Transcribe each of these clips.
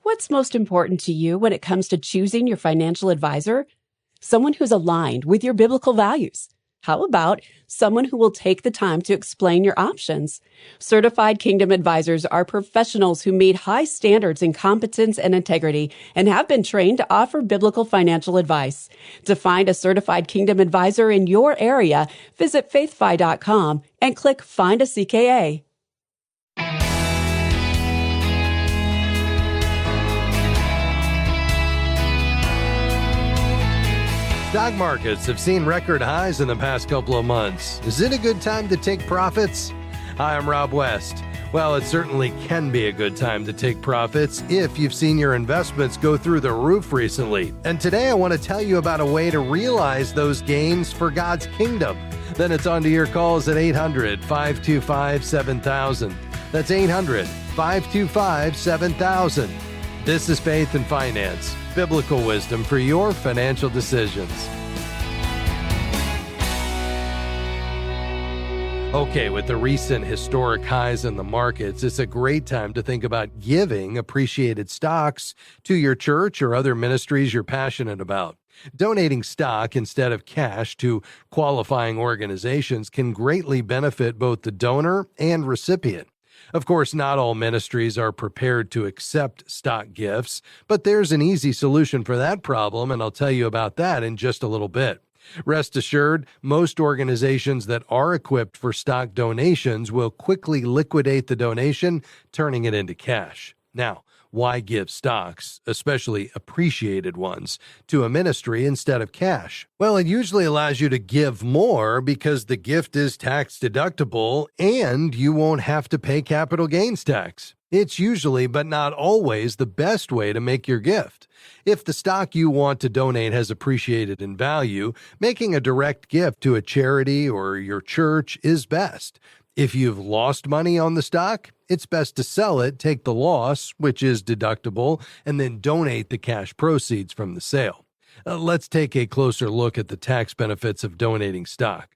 What's most important to you when it comes to choosing your financial advisor? Someone who's aligned with your biblical values. How about someone who will take the time to explain your options? Certified Kingdom Advisors are professionals who meet high standards in competence and integrity and have been trained to offer biblical financial advice. To find a Certified Kingdom Advisor in your area, visit faithfi.com and click Find a CKA. Stock markets have seen record highs in the past couple of months. Is it a good time to take profits? Hi, I'm Rob West. Well, it certainly can be a good time to take profits if you've seen your investments go through the roof recently. And today I want to tell you about a way to realize those gains for God's kingdom. Then it's on to your calls at 800-525-7000. That's 800-525-7000. This is Faith and Finance, biblical wisdom for your financial decisions. Okay, with the recent historic highs in the markets, it's a great time to think about giving appreciated stocks to your church or other ministries you're passionate about. Donating stock instead of cash to qualifying organizations can greatly benefit both the donor and recipient. Of course, not all ministries are prepared to accept stock gifts, but there's an easy solution for that problem, and I'll tell you about that in just a little bit. Rest assured, most organizations that are equipped for stock donations will quickly liquidate the donation, turning it into cash. Now, why give stocks, especially appreciated ones, to a ministry instead of cash? Well, it usually allows you to give more because the gift is tax deductible and you won't have to pay capital gains tax. It's usually, but not always, the best way to make your gift. If the stock you want to donate has appreciated in value, making a direct gift to a charity or your church is best. If you've lost money on the stock, it's best to sell it, take the loss, which is deductible, and then donate the cash proceeds from the sale. Let's take a closer look at the tax benefits of donating stock.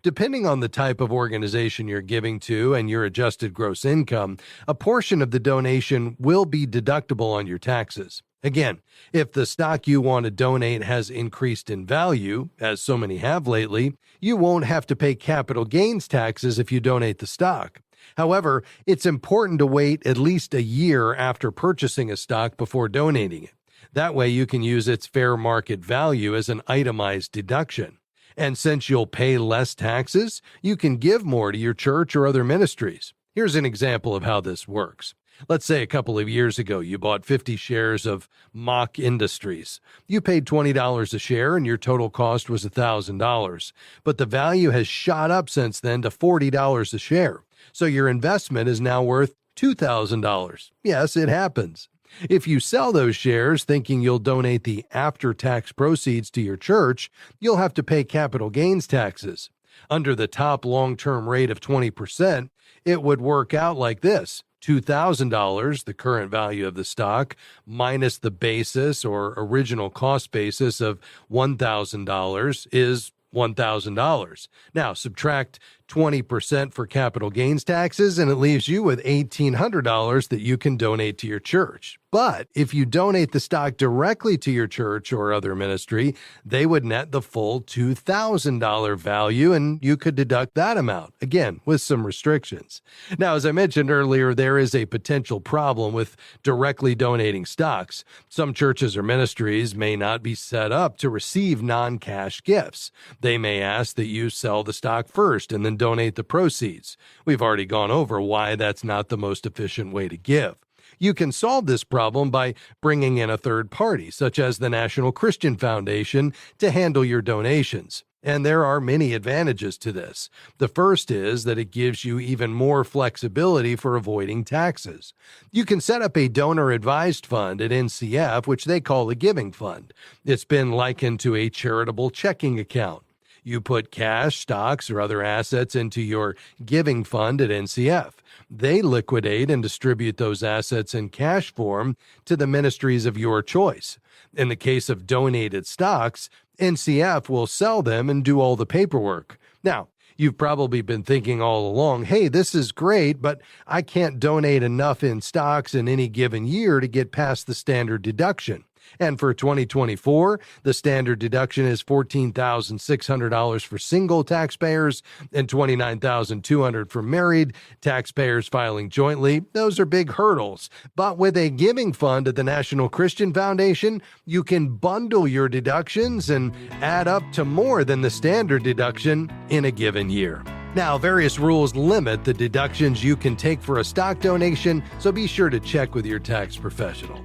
Depending on the type of organization you're giving to and your adjusted gross income, a portion of the donation will be deductible on your taxes. Again, if the stock you want to donate has increased in value, as so many have lately, you won't have to pay capital gains taxes if you donate the stock. However, it's important to wait at least a year after purchasing a stock before donating it. That way you can use its fair market value as an itemized deduction. And since you'll pay less taxes, you can give more to your church or other ministries. Here's an example of how this works. Let's say a couple of years ago, you bought 50 shares of Mach Industries. You paid $20 a share and your total cost was $1,000. But the value has shot up since then to $40 a share. So your investment is now worth $2,000. Yes, it happens. If you sell those shares thinking you'll donate the after-tax proceeds to your church, you'll have to pay capital gains taxes. Under the top long-term rate of 20%, it would work out like this. $2,000, the current value of the stock, minus the basis or original cost basis of $1,000 is $1,000. Now, subtract 20% for capital gains taxes, and it leaves you with $1,800 that you can donate to your church. But if you donate the stock directly to your church or other ministry, they would net the full $2,000 value, and you could deduct that amount, again, with some restrictions. Now, as I mentioned earlier, there is a potential problem with directly donating stocks. Some churches or ministries may not be set up to receive non-cash gifts. They may ask that you sell the stock first and then donate the proceeds. We've already gone over why that's not the most efficient way to give. You can solve this problem by bringing in a third party, such as the National Christian Foundation, to handle your donations. And there are many advantages to this. The first is that it gives you even more flexibility for avoiding taxes. You can set up a donor-advised fund at NCF, which they call a giving fund. It's been likened to a charitable checking account. You put cash, stocks, or other assets into your giving fund at NCF. They liquidate and distribute those assets in cash form to the ministries of your choice. In the case of donated stocks, NCF will sell them and do all the paperwork. Now, You've probably been thinking all along, hey, this is great, but I can't donate enough in stocks in any given year to get past the standard deduction. And for 2024, the standard deduction is $14,600 for single taxpayers and $29,200 for married taxpayers filing jointly. Those are big hurdles. But with a giving fund at the National Christian Foundation, you can bundle your deductions and add up to more than the standard deduction in a given year. Now, various rules limit the deductions you can take for a stock donation, so be sure to check with your tax professional.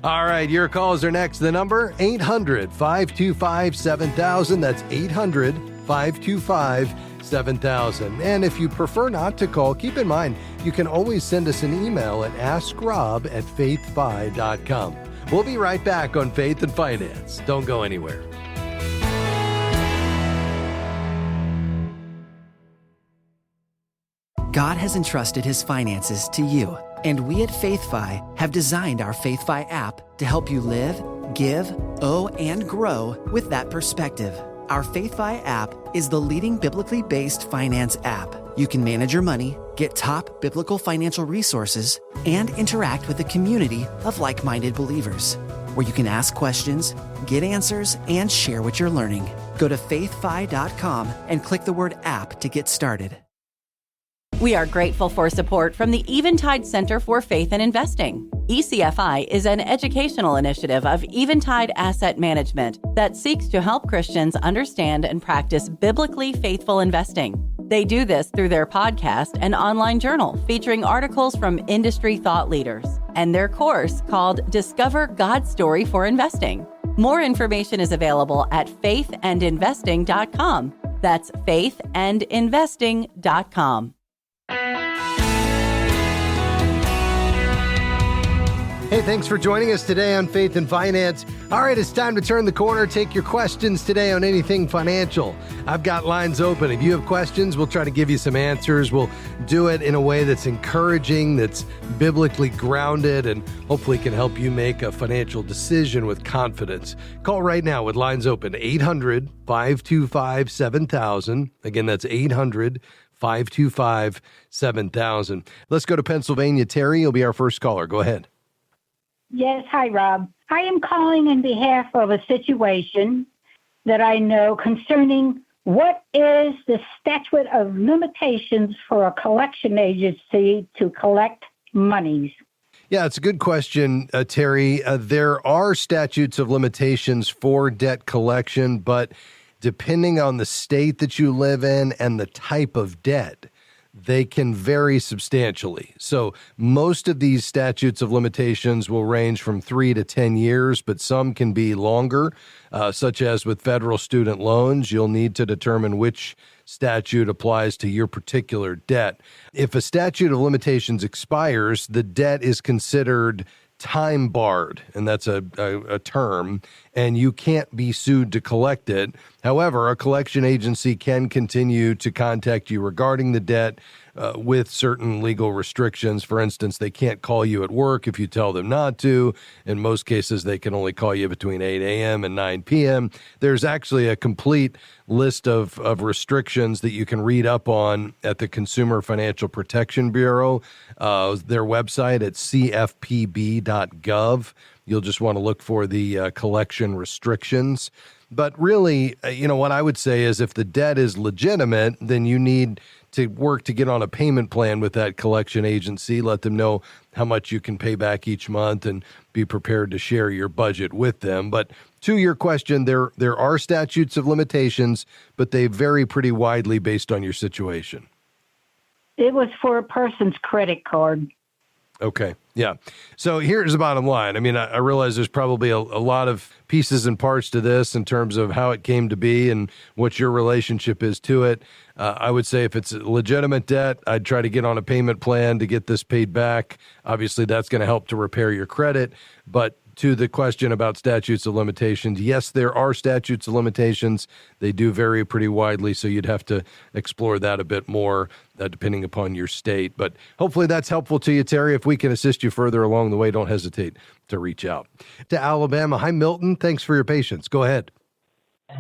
All right, your calls are next. The number, 800-525-7000. That's 800-525-7000. And if you prefer not to call, keep in mind, you can always send us an email at askrob@faithfi.com. We'll be right back on Faith and Finance. Don't go anywhere. God has entrusted His finances to you, and we at FaithFi have designed our FaithFi app to help you live, give, owe, and grow with that perspective. Our FaithFi app is the leading biblically based finance app. You can manage your money, get top biblical financial resources, and interact with a community of like-minded believers, where you can ask questions, get answers, and share what you're learning. Go to faithfi.com and click the word app to get started. We are grateful for support from the Eventide Center for Faith and Investing. ECFI is an educational initiative of Eventide Asset Management that seeks to help Christians understand and practice biblically faithful investing. They do this through their podcast and online journal featuring articles from industry thought leaders and their course called Discover God's Story for Investing. More information is available at faithandinvesting.com. That's faithandinvesting.com. Hey, thanks for joining us today on Faith and Finance. All right, it's time to turn the corner. Take your questions today on anything financial. I've got lines open. If you have questions, we'll try to give you some answers. We'll do it in a way that's encouraging, that's biblically grounded, and hopefully can help you make a financial decision with confidence. Call right now with lines open, 800-525-7000. Again, that's 800-525-7000. Let's go to Pennsylvania. Terry, you'll be our first caller. Go ahead. Yes, hi, Rob. I am calling in behalf of a situation that I know concerning what is the statute of limitations for a collection agency to collect monies. Yeah, it's a good question, Terry. There are statutes of limitations for debt collection, but depending on the state that you live in and the type of debt, they can vary substantially. So most of these statutes of limitations will range from 3 to 10 years, but some can be longer, such as with federal student loans. You'll need to determine which statute applies to your particular debt. If a statute of limitations expires, the debt is considered time barred, and that's a term, and you can't be sued to collect it. However, a collection agency can continue to contact you regarding the debt with certain legal restrictions. For instance, they can't call you at work if you tell them not to. In most cases, they can only call you between 8 a.m. and 9 p.m. There's actually a complete list of restrictions that you can read up on at the Consumer Financial Protection Bureau, their website at cfpb.gov. You'll just want to look for the collection restrictions. But really, what I would say is if the debt is legitimate, then you need to work to get on a payment plan with that collection agency, let them know how much you can pay back each month and be prepared to share your budget with them. But to your question, there are statutes of limitations, but they vary pretty widely based on your situation. It was for a person's credit card. Okay. Yeah. So here's the bottom line. I mean, I realize there's probably a lot of pieces and parts to this in terms of how it came to be and what your relationship is to it. I would say if it's a legitimate debt, I'd try to get on a payment plan to get this paid back. Obviously, that's going to help to repair your credit. But to the question about statutes of limitations, yes, there are statutes of limitations. They do vary pretty widely, so you'd have to explore that a bit more depending upon your state. But hopefully that's helpful to you, Terry. If we can assist you further along the way, don't hesitate to reach out. To Alabama. Hi, Milton. Thanks for your patience. Go ahead.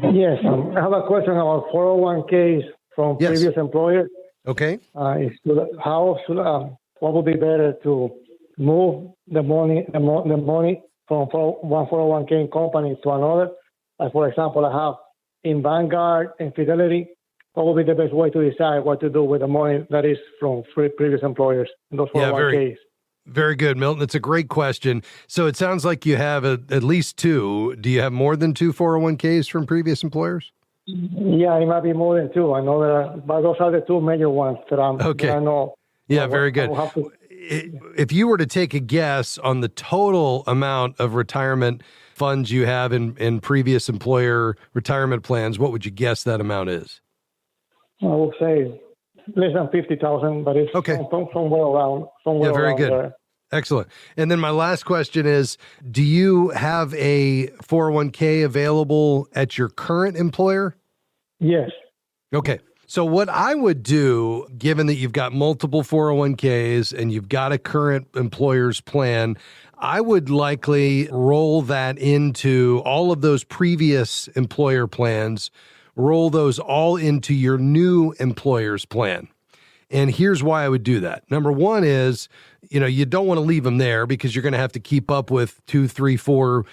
Yes, I have a question about 401ks from Yes. previous employers. Okay. What would be better to move the money from one 401k company to another? Like, for example, I have in Vanguard and Fidelity. What would be the best way to decide what to do with the money that is from previous employers, those 401ks? Very good, Milton. It's a great question. So it sounds like you have at least two. Do you have more than two 401ks from previous employers? Yeah, it might be more than two. I know but those are the two major ones that I know. Yeah, very good. If you were to take a guess on the total amount of retirement funds you have in previous employer retirement plans, what would you guess that amount is? I would say less than 50,000, but it's somewhere around. Very good. There. Excellent. And then my last question is, do you have a 401k available at your current employer? Yes. Okay. So what I would do, given that you've got multiple 401ks and you've got a current employer's plan, I would likely roll that into all of those previous employer plans, roll those all into your new employer's plan. And here's why I would do that. Number one is, you don't want to leave them there because you're going to have to keep up with 2, 3, 4,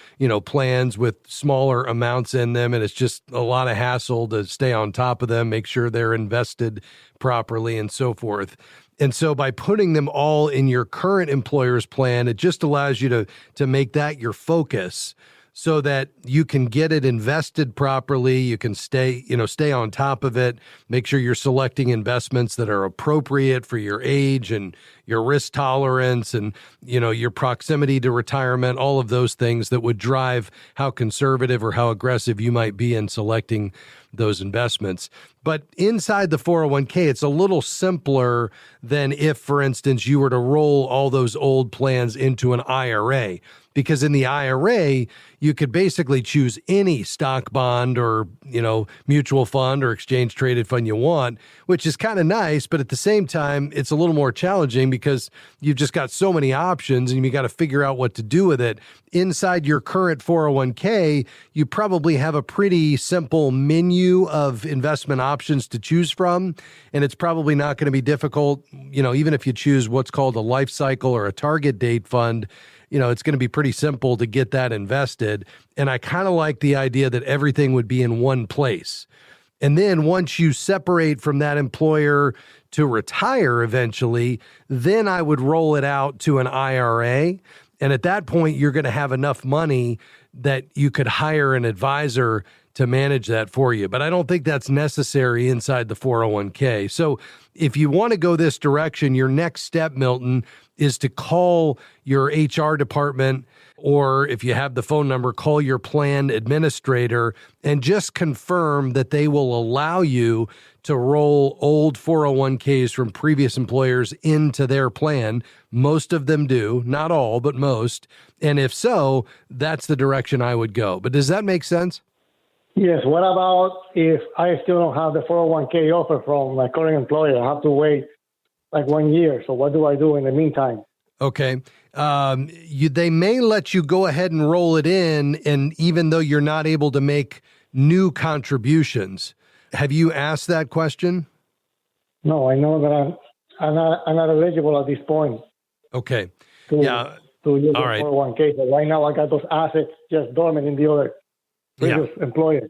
plans with smaller amounts in them. And it's just a lot of hassle to stay on top of them, make sure they're invested properly and so forth. And so by putting them all in your current employer's plan, it just allows you to make that your focus, so that you can get it invested properly. You can stay on top of it, make sure you're selecting investments that are appropriate for your age and your risk tolerance and, your proximity to retirement, all of those things that would drive how conservative or how aggressive you might be in selecting those investments. But inside the 401k, it's a little simpler than if, for instance, you were to roll all those old plans into an IRA. Because in the IRA, you could basically choose any stock bond or, mutual fund or exchange traded fund you want, which is kind of nice. But at the same time, it's a little more challenging because you've just got so many options and you got to figure out what to do with it. Inside your current 401k, you probably have a pretty simple menu of investment options to choose from. And it's probably not going to be difficult, even if you choose what's called a life cycle or a target date fund. It's going to be pretty simple to get that invested. And I kind of like the idea that everything would be in one place. And then once you separate from that employer to retire eventually, then I would roll it out to an IRA. And at that point, you're going to have enough money that you could hire an advisor to manage that for you. But I don't think that's necessary inside the 401k. So if you want to go this direction, your next step, Milton, is to call your HR department, or if you have the phone number, call your plan administrator and just confirm that they will allow you to roll old 401ks from previous employers into their plan. Most of them do, not all, but most. And if so, that's the direction I would go. But does that make sense? Yes. What about if I still don't have the 401k offer from my current employer? I have to wait like 1 year. So what do I do in the meantime? Okay. They may let you go ahead and roll it in, and even though you're not able to make new contributions. Have you asked that question? No, I know that I'm not eligible at this point. Okay. To use the All right. 401k. But right now I got those assets just dormant in the other previous employer.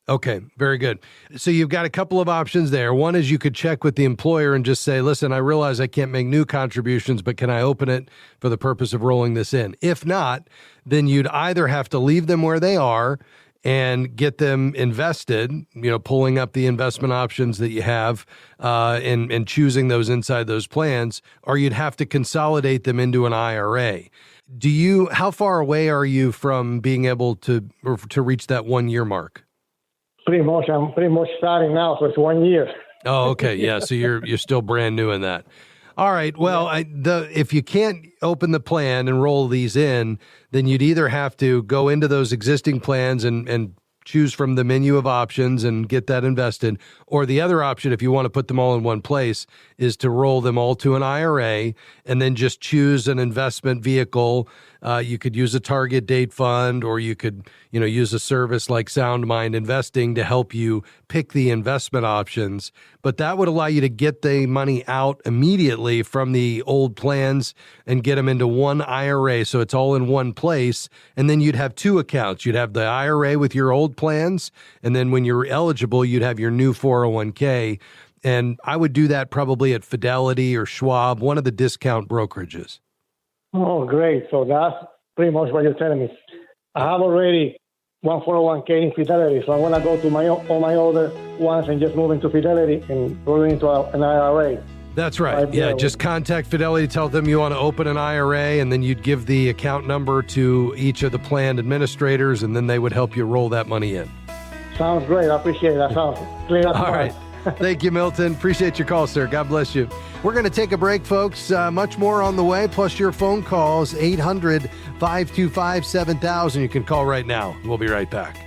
Okay, very good. So you've got a couple of options there. One is you could check with the employer and just say, listen, I realize I can't make new contributions, but can I open it for the purpose of rolling this in? If not, then you'd either have to leave them where they are and get them invested, pulling up the investment options that you have and choosing those inside those plans, or you'd have to consolidate them into an IRA. How far away are you from being able to reach that 1 year mark? Pretty much. I'm pretty much starting now, so it's 1 year. Oh, okay. Yeah. So you're still brand new in that. All right. Well, if you can't open the plan and roll these in, then you'd either have to go into those existing plans and choose from the menu of options and get that invested. Or the other option, if you want to put them all in one place, is to roll them all to an IRA and then just choose an investment vehicle You could use a target date fund, or you could, use a service like Sound Mind Investing to help you pick the investment options. But that would allow you to get the money out immediately from the old plans and get them into one IRA. So it's all in one place. And then you'd have two accounts. You'd have the IRA with your old plans. And then when you're eligible, you'd have your new 401k. And I would do that probably at Fidelity or Schwab, one of the discount brokerages. Oh, great. So that's pretty much what you're telling me. I have already one 401k in Fidelity, so I want to go to all my other ones and just move into Fidelity and roll into an IRA. That's right. Yeah, just contact Fidelity, tell them you want to open an IRA, and then you'd give the account number to each of the planned administrators, and then they would help you roll that money in. Sounds great. I appreciate it. That sounds clear. All right. Thank you, Milton. Appreciate your call, sir. God bless you. We're going to take a break, folks. Much more on the way, plus your phone calls, 800-525-7000. You can call right now. We'll be right back.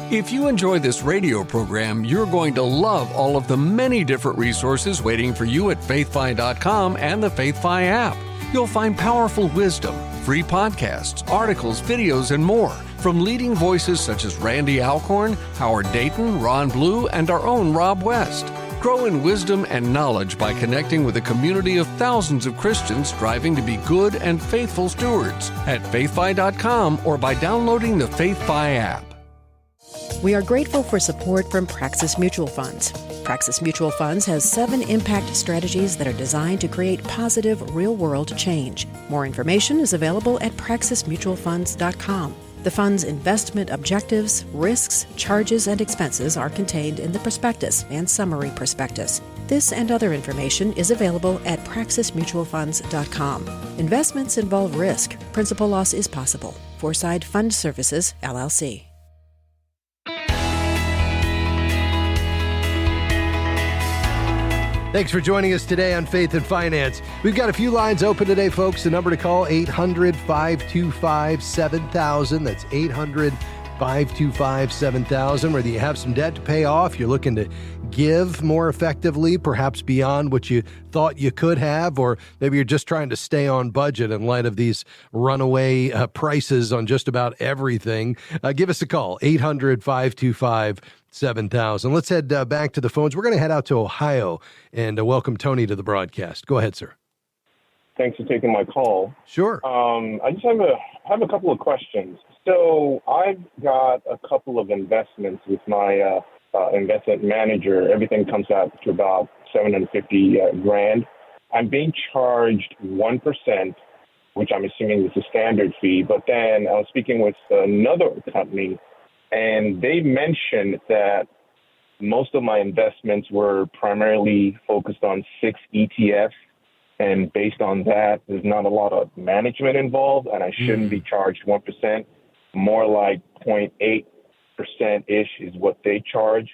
If you enjoy this radio program, you're going to love all of the many different resources waiting for you at faithfi.com and the FaithFi app. You'll find powerful wisdom, free podcasts, articles, videos, and more from leading voices such as Randy Alcorn, Howard Dayton, Ron Blue, and our own Rob West. Grow in wisdom and knowledge by connecting with a community of thousands of Christians striving to be good and faithful stewards at faithfi.com or by downloading the FaithFi app. We are grateful for support from Praxis Mutual Funds. Praxis Mutual Funds has 7 impact strategies that are designed to create positive, real-world change. More information is available at praxismutualfunds.com. The fund's investment objectives, risks, charges, and expenses are contained in the prospectus and summary prospectus. This and other information is available at praxismutualfunds.com. Investments involve risk. Principal loss is possible. Foreside Fund Services, LLC. Thanks for joining us today on Faith and Finance. We've got a few lines open today, folks. The number to call, 800-525-7000. That's 800-525-7000. Whether you have some debt to pay off, you're looking to give more effectively, perhaps beyond what you thought you could have, or maybe you're just trying to stay on budget in light of these runaway prices on just about everything. Give us a call, 800-525-7000. Let's head back to the phones. We're going to head out to Ohio and welcome Tony to the broadcast. Go ahead, sir. Thanks for taking my call. Sure. I just have a couple of questions. So I've got a couple of investments with my investment manager. Everything comes out to about $750 grand. I'm being charged 1%, which I'm assuming is a standard fee. But then I was speaking with another company, and they mentioned that most of my investments were primarily focused on 6 ETFs. And based on that, there's not a lot of management involved, and I shouldn't be charged 1%. More like 0.8%-ish is what they charge.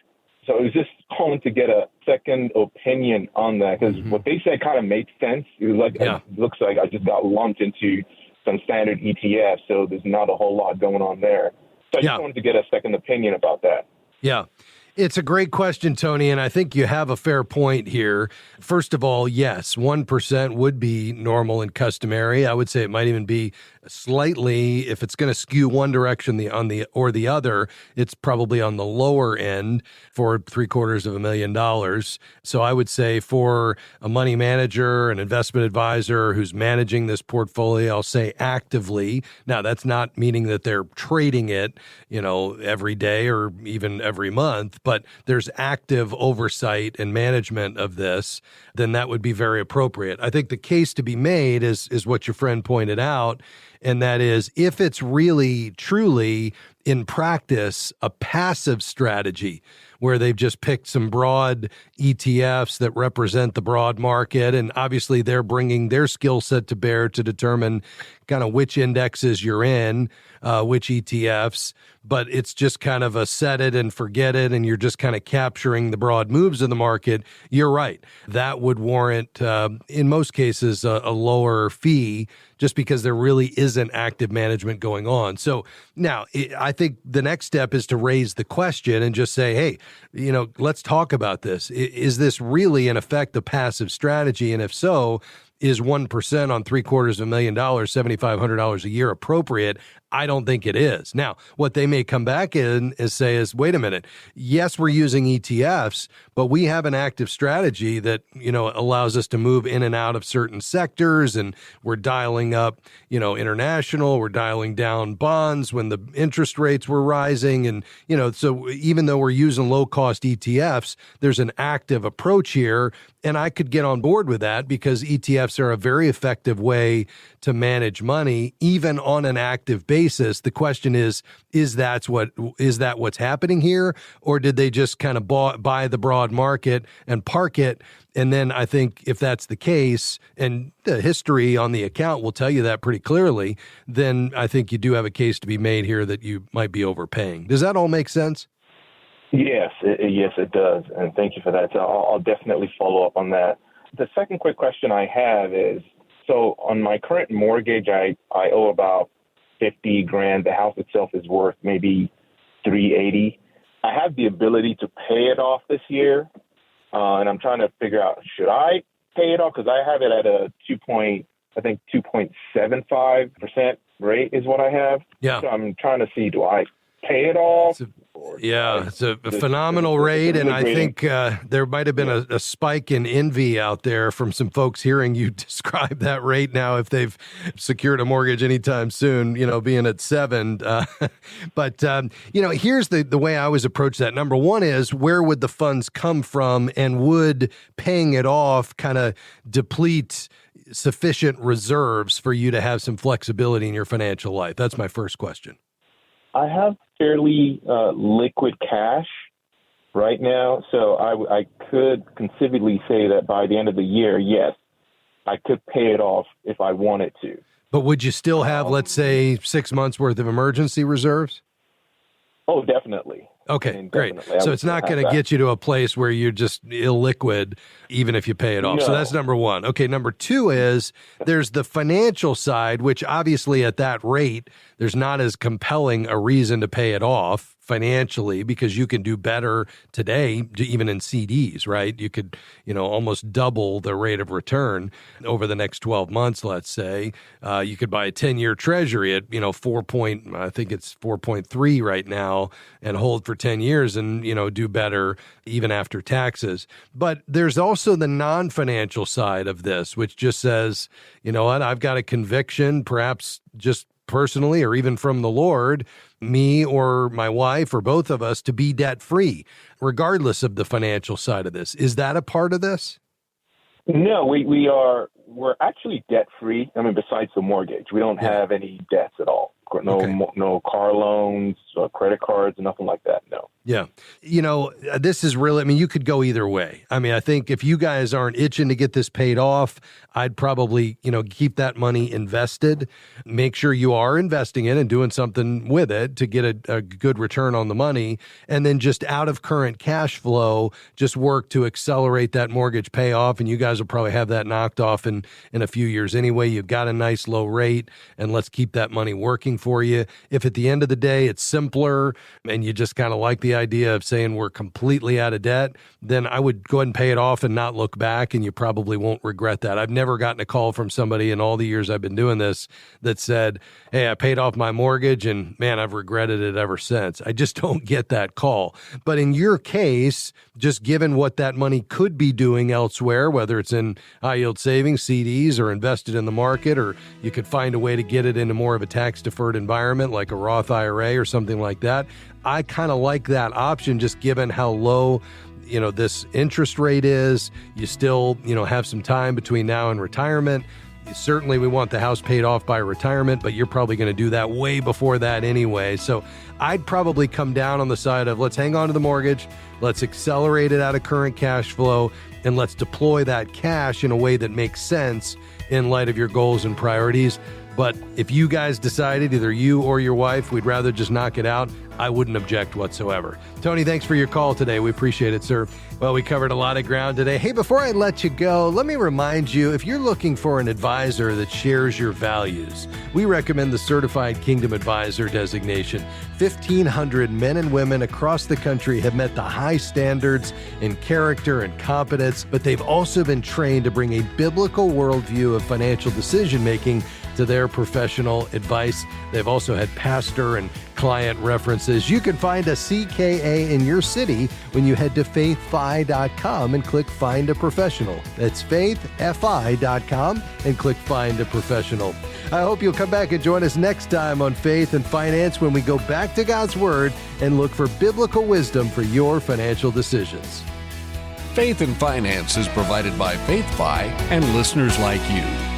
So I was just calling to get a second opinion on that, because what they said kind of made sense. It was like, It looks like I just got lumped into some standard ETFs, so there's not a whole lot going on there. So I just wanted to get a second opinion about that. Yeah. It's a great question, Tony, and I think you have a fair point here. First of all, yes, 1% would be normal and customary. I would say it might even be slightly, if it's going to skew one direction or the other, it's probably on the lower end for $750,000. So I would say for a money manager, an investment advisor who's managing this portfolio, I'll say actively. Now, that's not meaning that they're trading it, every day or even every month, but there's active oversight and management of this, then that would be very appropriate. I think the case to be made is what your friend pointed out, and that is if it's really, truly, in practice, a passive strategy where they've just picked some broad ETFs that represent the broad market, and obviously they're bringing their skill set to bear to determine kind of which indexes you're in, which ETFs, but it's just kind of a set it and forget it, and you're just kind of capturing the broad moves of the market. You're right. That would warrant, in most cases, a lower fee just because there really isn't active management going on. So now I think the next step is to raise the question and just say, hey, let's talk about this. Is this really in effect a passive strategy? And if so, is 1% on $750,000, $7,500 a year appropriate? I don't think it is. Now, what they may come back in and say is, wait a minute, yes, we're using ETFs, but we have an active strategy that, allows us to move in and out of certain sectors, and we're dialing up, international, we're dialing down bonds when the interest rates were rising. And, so even though we're using low-cost ETFs, there's an active approach here, and I could get on board with that because ETFs are a very effective way to manage money, even on an active basis. The question is that what's happening here, or did they just kind of buy the broad market and park it? And then I think if that's the case, and the history on the account will tell you that pretty clearly, then I think you do have a case to be made here that you might be overpaying. Does that all make sense? Yes, it does. And thank you for that. So I'll definitely follow up on that. The second quick question I have is, so on my current mortgage, I owe about $50,000. The house itself is worth maybe $380,000. I have the ability to pay it off this year, and I'm trying to figure out, should I pay it off? Because I have it at a 2.75% rate is what I have. Yeah. So I'm trying to see, do I pay it off? It's a phenomenal rate, and I think there might have been a spike in envy out there from some folks hearing you describe that rate now if they've secured a mortgage anytime soon, being at 7. But here's the way I always approach that. Number one is, where would the funds come from, and would paying it off kind of deplete sufficient reserves for you to have some flexibility in your financial life? That's my first question. I have fairly liquid cash right now, so I could conceivably say that by the end of the year, yes, I could pay it off if I wanted to. But would you still have, let's say, 6 months worth of emergency reserves? Oh, definitely. Okay, great. So it's not going to get you to a place where you're just illiquid, even if you pay it off. No. So that's number one. Okay, number two is there's the financial side, which obviously at that rate, there's not as compelling a reason to pay it off financially, because you can do better today, even in CDs, right? You could, almost double the rate of return over the next 12 months, let's say. You could buy a 10-year treasury at, 4.3 right now and hold for 10 years and, do better even after taxes. But there's also the non-financial side of this, which just says, you know what, I've got a conviction, perhaps just personally or even from the Lord, me or my wife or both of us, to be debt-free, regardless of the financial side of this. Is that a part of this? No, we're actually debt-free. I mean, besides the mortgage, we don't have any debts at all. No car loans, credit cards, nothing like that. No. Yeah. This is really, you could go either way. I think if you guys aren't itching to get this paid off, I'd probably, keep that money invested. Make sure you are investing it and doing something with it to get a good return on the money. And then just out of current cash flow, just work to accelerate that mortgage payoff. And you guys will probably have that knocked off in a few years anyway. You've got a nice low rate, and let's keep that money working for you. If at the end of the day it's simpler and you just kind of like the idea of saying we're completely out of debt, then I would go ahead and pay it off and not look back, and you probably won't regret that. I've never gotten a call from somebody in all the years I've been doing this that said, hey, I paid off my mortgage and man, I've regretted it ever since. I just don't get that call. But in your case, just given what that money could be doing elsewhere, whether it's in high yield savings, CDs, or invested in the market, or you could find a way to get it into more of a tax deferred environment like a Roth IRA or something like that, I kind of like that option, just given how low this interest rate is. You still have some time between now and retirement. Certainly we want the house paid off by retirement, but you're probably going to do that way before that anyway. So I'd probably come down on the side of let's hang on to the mortgage, let's accelerate it out of current cash flow, and let's deploy that cash in a way that makes sense in light of your goals and priorities. But if you guys decided, either you or your wife, we'd rather just knock it out, I wouldn't object whatsoever. Tony, thanks for your call today. We appreciate it, sir. Well, we covered a lot of ground today. Hey, before I let you go, let me remind you, if you're looking for an advisor that shares your values, we recommend the Certified Kingdom Advisor designation. 1,500 men and women across the country have met the high standards in character and competence, but they've also been trained to bring a biblical worldview of financial decision-making to their professional advice. They've also had pastor and client references. You can find a CKA in your city when you head to faithfi.com and click Find a Professional. That's faithfi.com and click Find a Professional. I hope you'll come back and join us next time on Faith and Finance when we go back to God's Word and look for biblical wisdom for your financial decisions. Faith and Finance is provided by FaithFi and listeners like you.